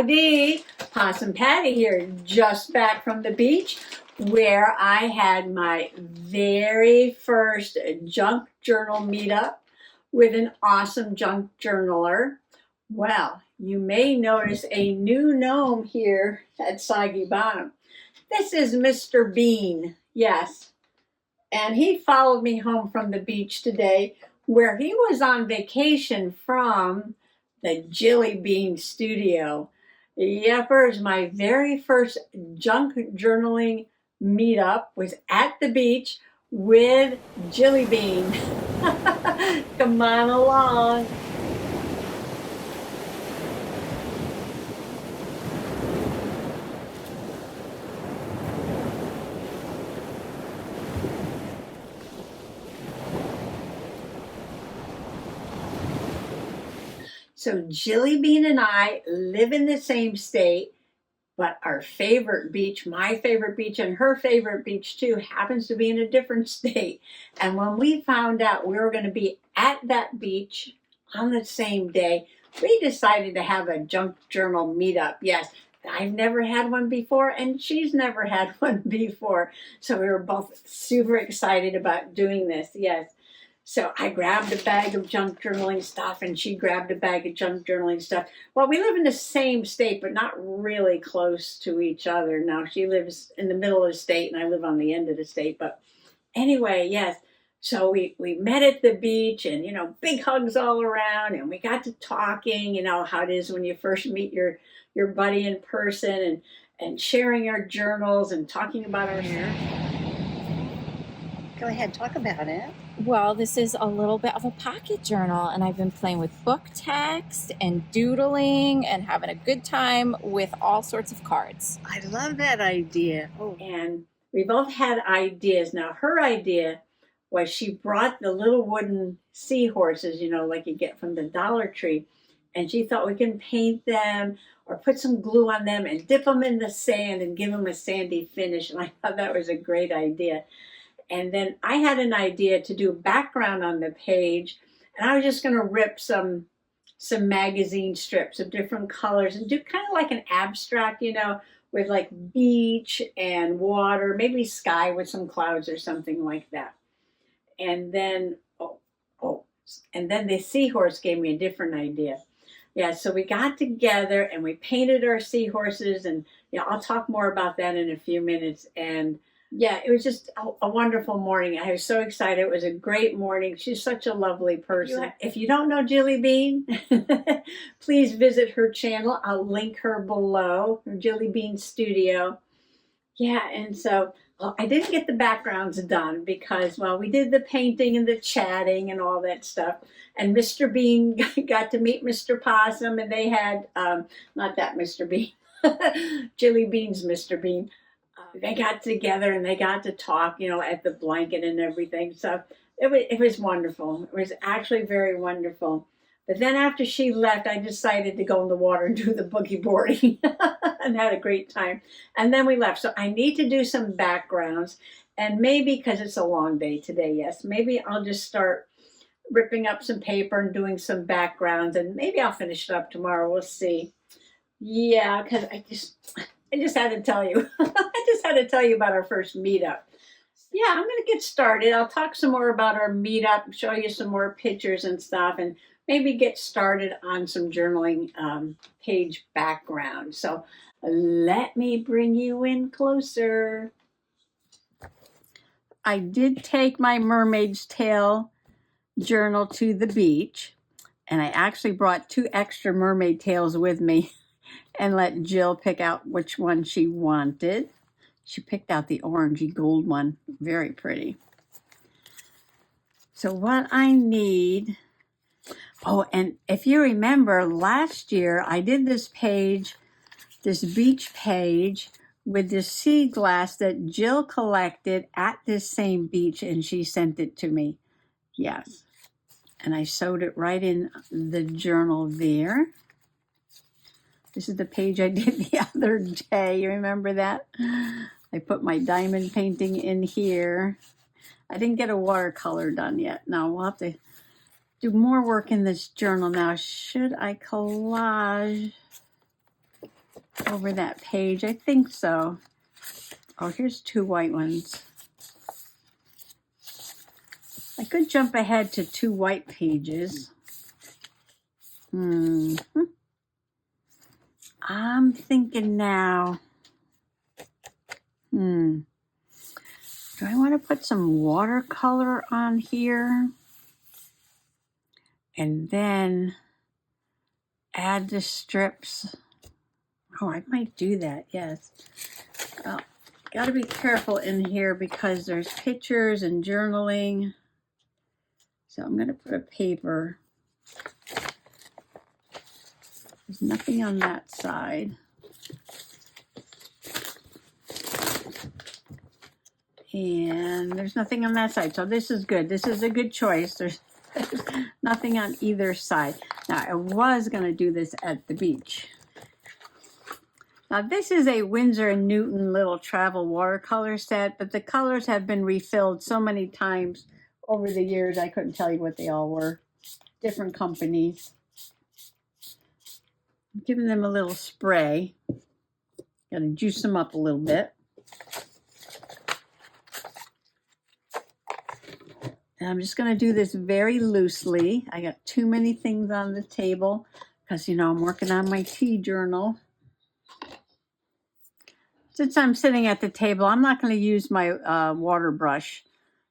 Howdy, Possum Patty here, just back from the beach where I had my very first junk journal meetup with an awesome junk journaler. Well, you may notice a new gnome here at Soggy Bottom. This is Mr. Bean, yes. And he followed me home from the beach today where he was on vacation from the Jilly Bean studio. Yepers, my very first junk journaling meetup was at the beach with Jilly Bean. Come on along. So Jilly Bean and I live in the same state, but our favorite beach, my favorite beach and her favorite beach too, happens to be in a different state. And when we found out we were going to be at that beach on the same day, we decided to have a junk journal meetup. Yes, I've never had one before and she's never had one before. So we were both super excited about doing this. Yes. So I grabbed a bag of junk journaling stuff and she grabbed a bag of junk journaling stuff. Well, we live in the same state, but not really close to each other. Now, she lives in the middle of the state and I live on the end of the state. But anyway, yes. So we met at the beach and, big hugs all around. And we got to talking, how it is when you first meet your buddy in person and sharing our journals and talking about our hair. Go ahead, talk about it. Well, this is a little bit of a pocket journal, and I've been playing with book text and doodling and having a good time with all sorts of cards. I love that idea. Oh, and we both had ideas. Now, her idea was she brought the little wooden seahorses, like you get from the Dollar Tree, and she thought we can paint them or put some glue on them and dip them in the sand and give them a sandy finish, and I thought that was a great idea. And then I had an idea to do a background on the page, and I was just going to rip some magazine strips of different colors and do kind of like an abstract, with like beach and water, maybe sky with some clouds or something like that. And then, and then the seahorse gave me a different idea. Yeah, so we got together and we painted our seahorses, and I'll talk more about that in a few minutes. And yeah, it was just a wonderful morning. I was so excited. It was a great morning. She's such a lovely person. If you don't know Jilly Bean, please visit her channel. I'll link her below, her Jilly Bean Studio. Yeah, and so I didn't get the backgrounds done because, we did the painting and the chatting and all that stuff. And Mr. Bean got to meet Mr. Possum, and they had, not that Mr. Bean, Jilly Bean's Mr. Bean. They got together and they got to talk, at the blanket and everything. So it was wonderful. It was actually very wonderful. But then after she left, I decided to go in the water and do the boogie boarding and had a great time. And then we left. So I need to do some backgrounds. And maybe, because it's a long day today, yes, maybe I'll just start ripping up some paper and doing some backgrounds. And maybe I'll finish it up tomorrow. We'll see. Yeah, because I just had to tell you. I just had to tell you about our first meetup. Yeah, I'm going to get started. I'll talk some more about our meetup, show you some more pictures and stuff, and maybe get started on some journaling page background. So let me bring you in closer. I did take my mermaid's tail journal to the beach, and I actually brought 2 extra mermaid tails with me and let Jill pick out which one she wanted. She picked out the orangey gold one. Very pretty. So what I need... Oh, and if you remember, last year I did this beach page with this sea glass that Jill collected at this same beach, and she sent it to me. Yes. And I sewed it right in the journal there. This is the page I did the other day. You remember that? I put my diamond painting in here. I didn't get a watercolor done yet. No, we'll have to do more work in this journal now. Should I collage? over that page. I think so. Oh, here's 2 white ones. I could jump ahead to 2 white pages. I'm thinking now. Do I want to put some watercolor on here? And then add the strips. Oh, I might do that, yes. Well, got to be careful in here because there's pictures and journaling. So I'm going to put a paper. There's nothing on that side. And there's nothing on that side. So this is good. This is a good choice. There's nothing on either side. Now, I was going to do this at the beach. Now, this is a Winsor & Newton little travel watercolor set, but the colors have been refilled so many times over the years, I couldn't tell you what they all were. Different companies. I'm giving them a little spray. Got to juice them up a little bit. And I'm just going to do this very loosely. I got too many things on the table because, you know, I'm working on my tea journal. Since I'm sitting at the table, I'm not going to use my water brush.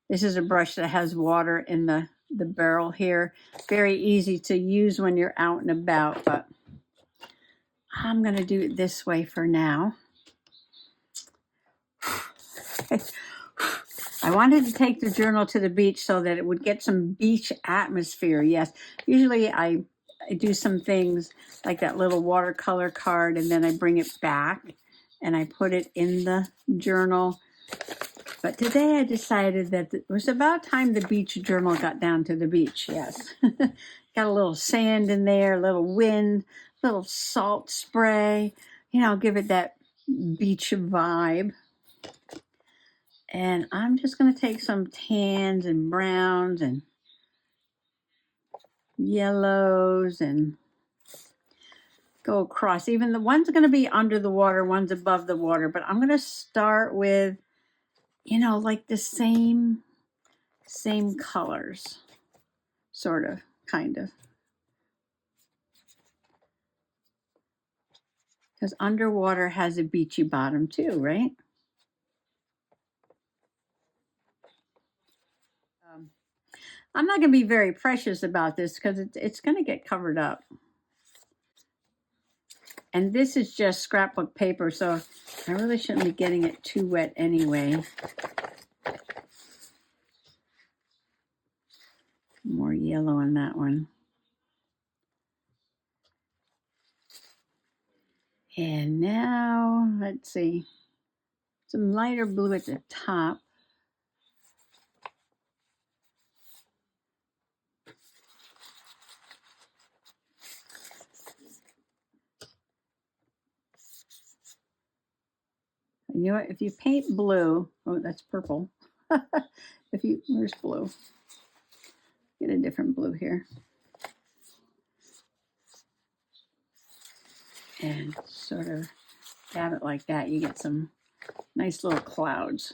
This is a brush that has water in the barrel here. Very easy to use when you're out and about, but I'm going to do it this way for now. I wanted to take the journal to the beach so that it would get some beach atmosphere. Yes, usually I do some things like that little watercolor card, and then I bring it back and I put it in the journal. But today I decided that it was about time the beach journal got down to the beach. Yes, got a little sand in there, a little wind, a little salt spray, you know, give it that beach vibe. And I'm just going to take some tans and browns and yellows and go across. Even the one's going to be under the water, one's above the water. But I'm going to start with, you know, like the same colors, sort of, kind of. Because underwater has a beachy bottom too, right? I'm not going to be very precious about this because it's going to get covered up. And this is just scrapbook paper, so I really shouldn't be getting it too wet anyway. More yellow on that one. And now, let's see, some lighter blue at the top. You know what, if you paint blue, oh, that's purple. Where's blue? Get a different blue here. And sort of dab it like that, you get some nice little clouds.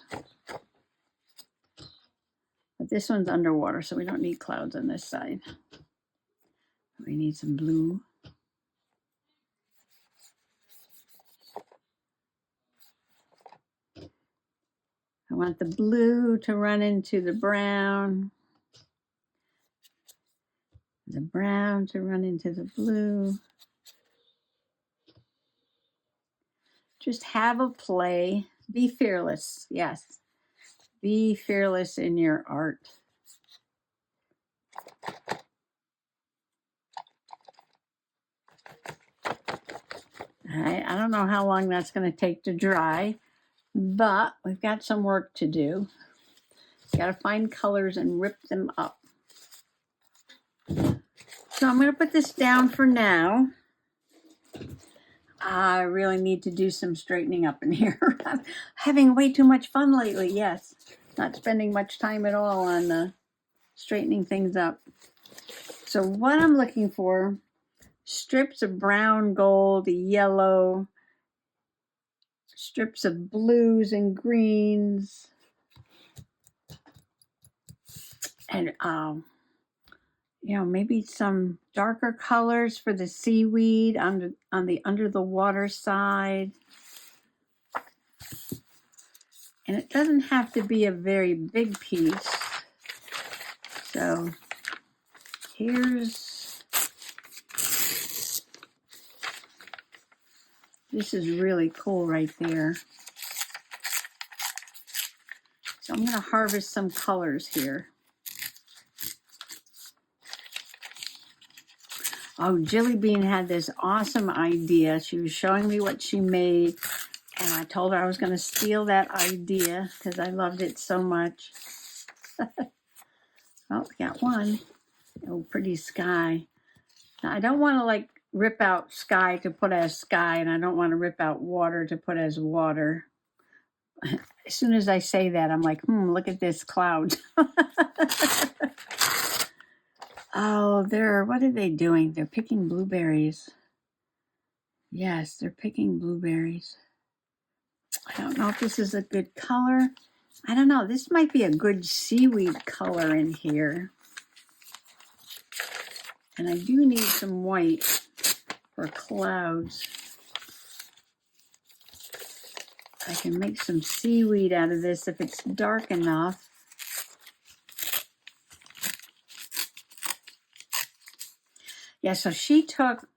But this one's underwater, so we don't need clouds on this side. We need some blue. I want the blue to run into the brown. The brown to run into the blue. Just have a play. Be fearless. Yes. Be fearless in your art. I don't know how long that's going to take to dry, but we've got some work to do. Got to find colors and rip them up. So I'm going to put this down for now. I really need to do some straightening up in here. I'm having way too much fun lately, yes. Not spending much time at all on straightening things up. So what I'm looking for, strips of brown, gold, yellow, strips of blues and greens. And, maybe some darker colors for the seaweed on the under the water side. And it doesn't have to be a very big piece. So this is really cool right there. So I'm going to harvest some colors here. Oh, Jilly Bean had this awesome idea. She was showing me what she made, and I told her I was going to steal that idea because I loved it so much. Oh, we got one. Oh, pretty sky. Now, I don't want to like rip out sky to put as sky, and I don't want to rip out water to put as water. As soon as I say that, I'm like, look at this cloud. Oh, what are they doing? They're picking blueberries. Yes, they're picking blueberries. I don't know if this is a good color. I don't know. This might be a good seaweed color in here. And I do need some white for clouds. I can make some seaweed out of this if it's dark enough. Yeah, so she took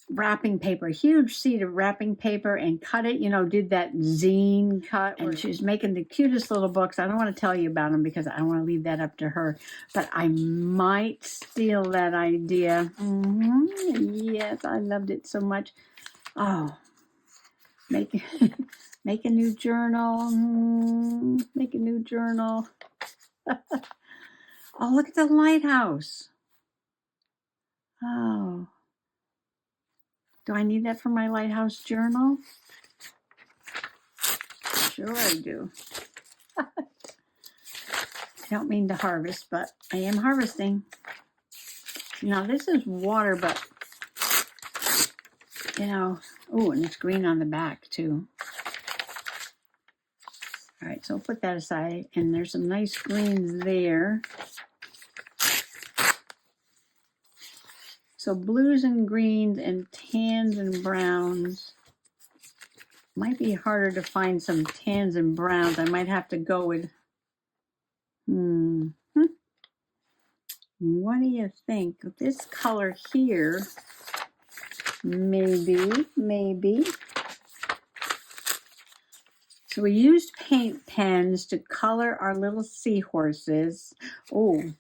wrapping paper, a huge sheet of wrapping paper, and cut it, did that zine cut. And she was making the cutest little books. I don't want to tell you about them because I don't want to leave that up to her. But I might steal that idea. Yes, I loved it so much. Oh, make a new journal. Make a new journal. Oh, look at the lighthouse. Oh. Do I need that for my lighthouse journal? Sure I do. I don't mean to harvest, but I am harvesting. Now this is water, but oh, and it's green on the back too. All right, so I'll put that aside, and there's some nice greens there. So blues and greens and tans and browns. Might be harder to find some tans and browns. I might have to go with, what do you think? This color here, maybe. So we used paint pens to color our little seahorses. Oh,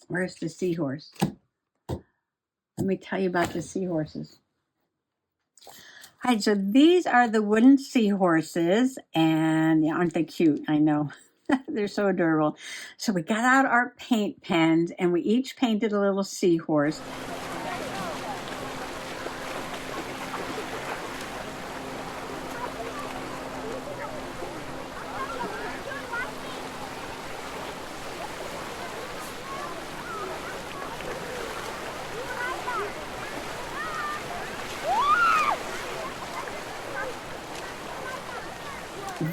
where's the seahorse? Let me tell you about the seahorses. All right, so these are the wooden seahorses, and aren't they cute? I know. They're so adorable. So we got out our paint pens, and we each painted a little seahorse.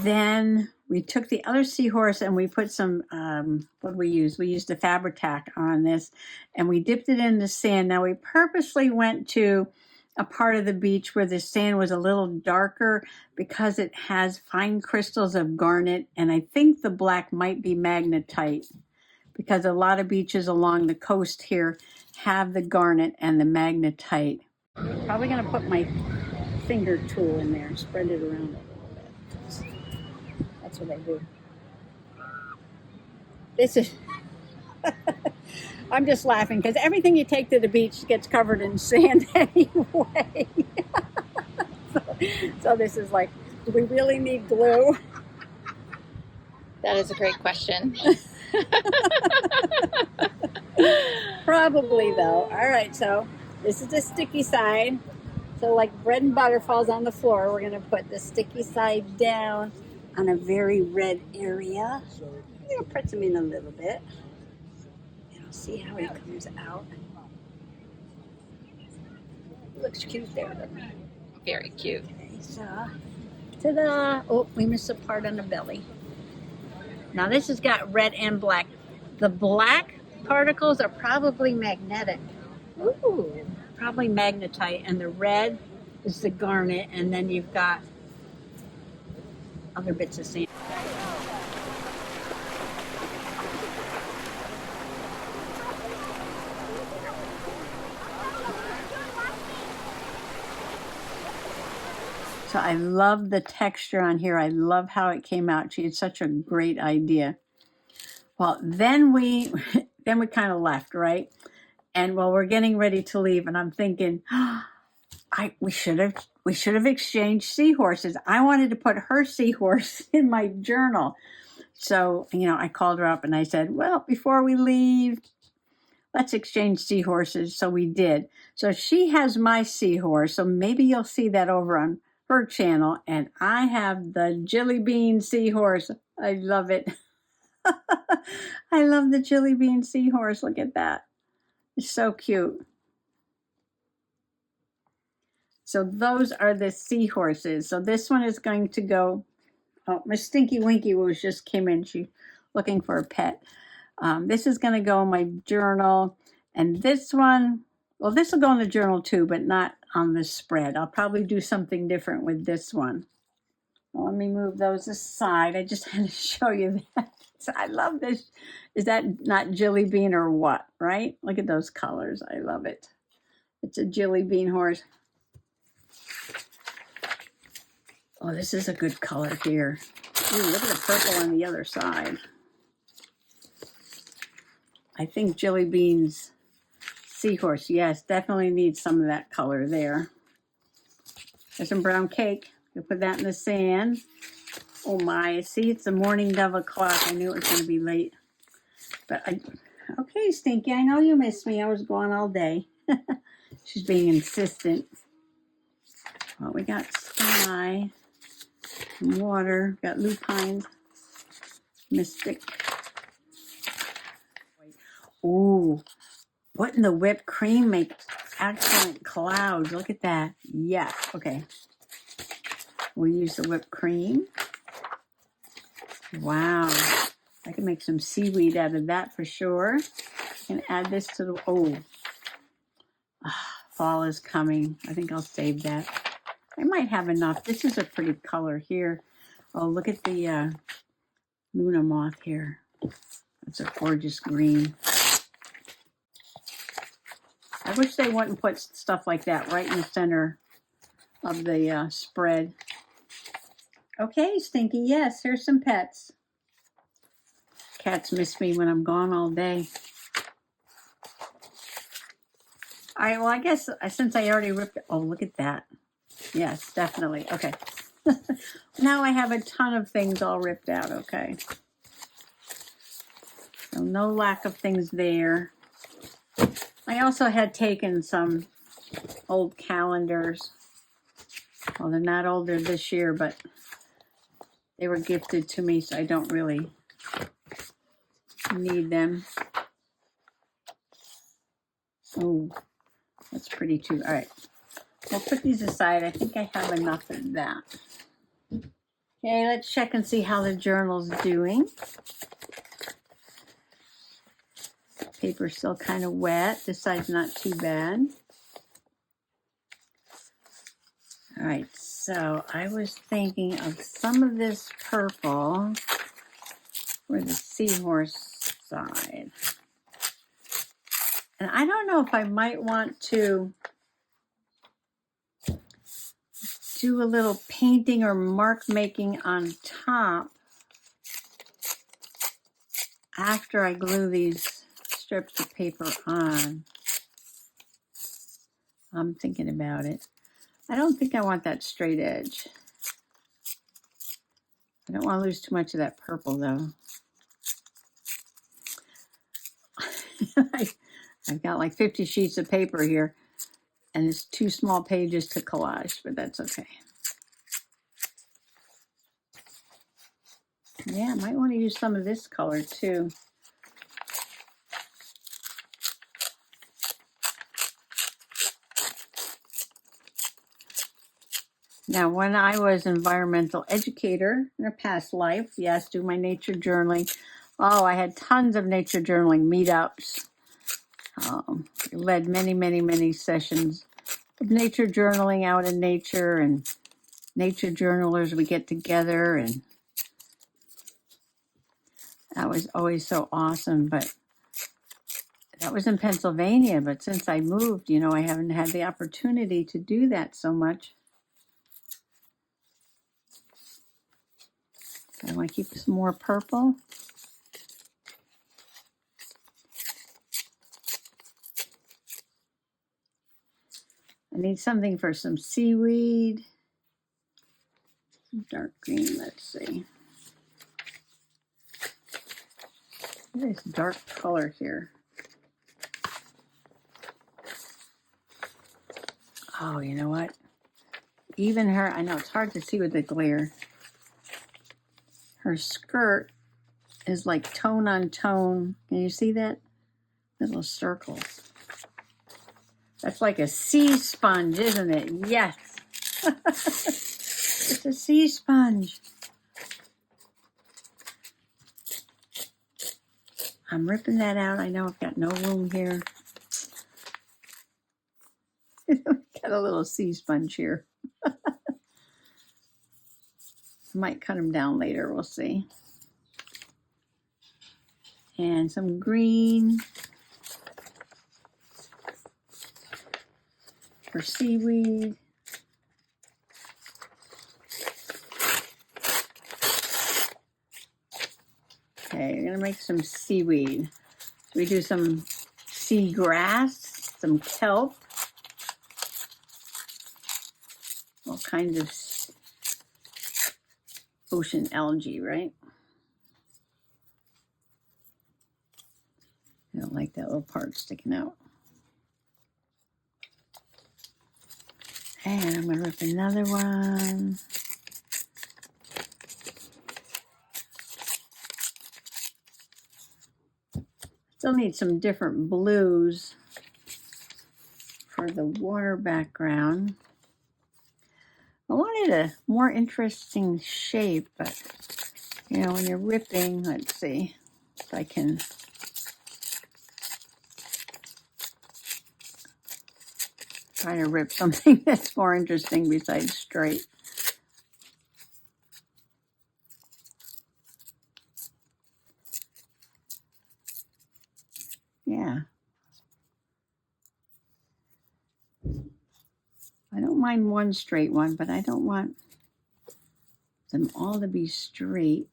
Then we took the other seahorse and we put some, what did we use? We used a Fabri-Tac on this, and we dipped it in the sand. Now we purposely went to a part of the beach where the sand was a little darker because it has fine crystals of garnet, and I think the black might be magnetite because a lot of beaches along the coast here have the garnet and the magnetite. Probably going to put my finger tool in there and spread it around a little bit. That's what I do. This is, I'm just laughing because everything you take to the beach gets covered in sand anyway. So this is like, do we really need glue? That is a great question. Probably though. All right, so this is the sticky side. So like bread and butter falls on the floor, we're gonna put the sticky side down on a very red area. I'm gonna press them in a little bit. And I'll see how it comes out. Looks cute there. Very cute. Okay, so Ta-da! Oh, we missed a part on the belly. Now this has got red and black. The black particles are probably magnetic. Ooh. Probably magnetite, and the red is the garnet, and then you've got other bits of sand. So I love the texture on here. I love how it came out. She had such a great idea. Well, then we kind of left, right? And well, we're getting ready to leave, and I'm thinking, we should have exchanged seahorses. I wanted to put her seahorse in my journal. So, I called her up and I said, well, before we leave, let's exchange seahorses. So we did. So she has my seahorse. So maybe you'll see that over on her channel. And I have the Jelly Bean seahorse. I love it. I love the Jelly Bean seahorse. Look at that. It's so cute. So those are the seahorses. So this one is going to go. Oh, Miss Stinky Winky was just came in. She's looking for a pet. This is going to go in my journal. And this one, well, this will go in the journal too, but not on the spread. I'll probably do something different with this one. Well, let me move those aside. I just had to show you that. I love this. Is that not Jelly Bean or what, right? Look at those colors. I love it. It's a Jelly Bean horse. Oh, this is a good color here. Ooh, look at the purple on the other side. I think Jelly Bean's seahorse, yes, definitely needs some of that color there. There's some brown cake. You'll put that in the sand. Oh my, see, it's the morning dove o'clock. I knew it was going to be late. But okay, Stinky, I know you missed me. I was gone all day. She's being insistent. Well, we got sky, some water, got lupines, mystic. Ooh, wouldn't the whipped cream make excellent clouds? Look at that. Yeah, okay. We'll use the whipped cream. Wow, I can make some seaweed out of that for sure. And add this to the, fall is coming. I think I'll save that. I might have enough. This is a pretty color here. Oh, look at the Luna moth here. It's a gorgeous green. I wish they wouldn't put stuff like that right in the center of the spread. Okay, Stinky, yes, here's some pets. Cats miss me when I'm gone all day. All right, well, I guess since I already ripped it, oh, look at that. Yes, definitely. Okay. Now I have a ton of things all ripped out, okay. So no lack of things there. I also had taken some old calendars. Well, they're not older this year, but they were gifted to me, so I don't really need them. Oh, that's pretty too. All right. We'll put these aside. I think I have enough of that. Okay, let's check and see how the journal's doing. Paper's still kind of wet. This side's not too bad. All right, so I was thinking of some of this purple for the seahorse side. And I don't know if I might want to do a little painting or mark making on top after I glue these strips of paper on. I'm thinking about it. I don't think I want that straight edge. I don't want to lose too much of that purple though. I've got like 50 sheets of paper here and it's 2 small pages to collage, but that's okay. Yeah, I might want to use some of this color too. Now, when I was environmental educator in a past life, yes, do my nature journaling. Oh, I had tons of nature journaling meetups. Led many, many, many sessions of nature journaling out in nature, and nature journalers would get together, and that was always so awesome. But that was in Pennsylvania. But since I moved, I haven't had the opportunity to do that so much. I want to keep some more purple. I need something for some seaweed. Dark green, let's see. Nice dark color here. Oh, you know what? Even her, I know it's hard to see with the glare. Her skirt is like tone on tone. Can you see that? Little circles. That's like a sea sponge, isn't it? Yes. It's a sea sponge. I'm ripping that out. I know I've got no room here. Got a little sea sponge here. I might cut them down later. We'll see. And some green for seaweed. Okay, we're gonna make some seaweed. So we do some sea grass, some kelp, all kinds of ocean algae, right? I don't like that little part sticking out. And I'm gonna rip another one. Still need some different blues for the water background. I wanted a more interesting shape, but when you're ripping, let's see if I can try to rip something that's more interesting besides straight. Yeah. I don't mind one straight one, but I don't want them all to be straight.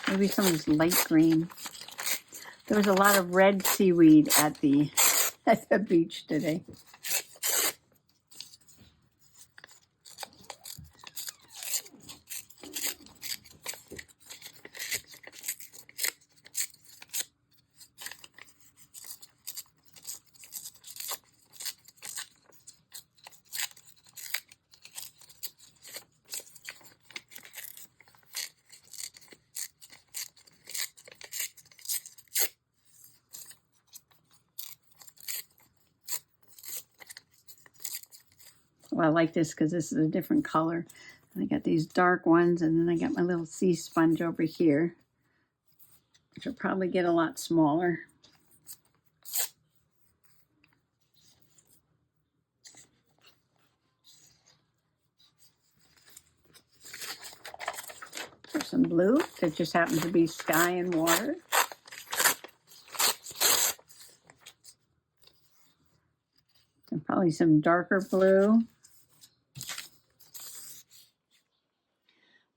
Maybe some of this light green. There was a lot of red seaweed at the beach today. Well, I like this because this is a different color. And I got these dark ones, and then I got my little sea sponge over here, which will probably get a lot smaller. There's some blue that just happens to be sky and water. And probably some darker blue.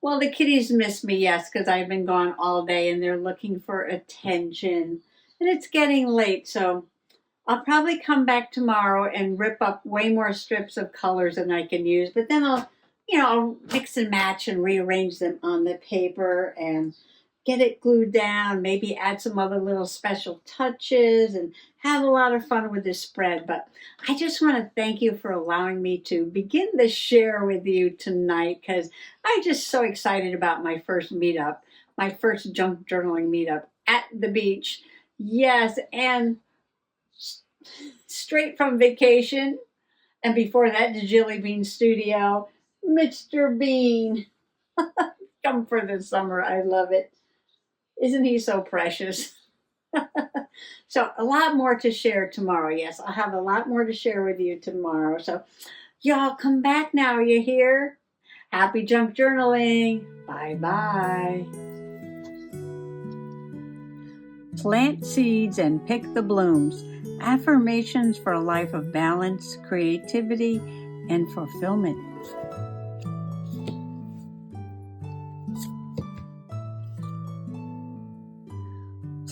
Well, the kitties miss me, yes, because I've been gone all day and they're looking for attention. And it's getting late, so I'll probably come back tomorrow and rip up way more strips of colors than I can use. But then I'll mix and match and rearrange them on the paper and get it glued down, maybe add some other little special touches and have a lot of fun with this spread. But I just want to thank you for allowing me to begin the share with you tonight, because I'm just so excited about my first meetup, my first junk journaling meetup at the beach. Yes, and straight from vacation. And before that, the Jilly Bean Studio, Mr. Bean. Come for the summer. I love it. Isn't he so precious? So, a lot more to share tomorrow. Yes, I'll have a lot more to share with you tomorrow. So, y'all come back now. You hear? Happy junk journaling. Bye bye. Plant seeds and pick the blooms. Affirmations for a life of balance, creativity, and fulfillment.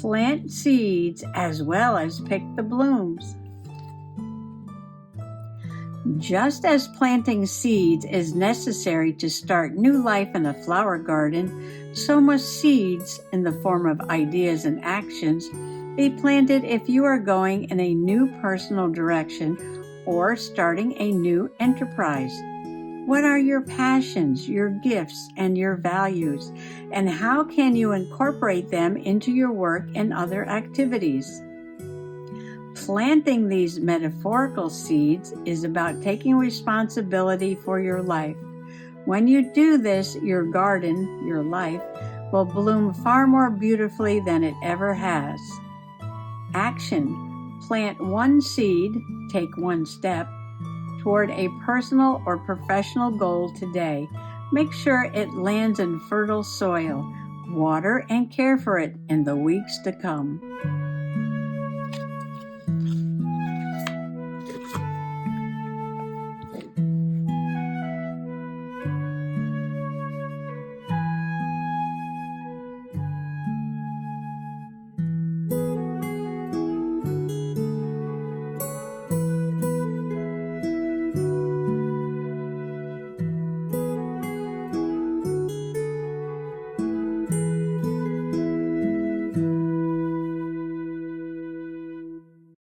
Plant seeds as well as pick the blooms. Just as planting seeds is necessary to start new life in a flower garden, so must seeds, in the form of ideas and actions, be planted if you are going in a new personal direction or starting a new enterprise. What are your passions, your gifts, and your values, and how can you incorporate them into your work and other activities? Planting these metaphorical seeds is about taking responsibility for your life. When you do this, your garden, your life, will bloom far more beautifully than it ever has. Action: plant one seed, take one step, toward a personal or professional goal today. Make sure it lands in fertile soil. Water and care for it in the weeks to come.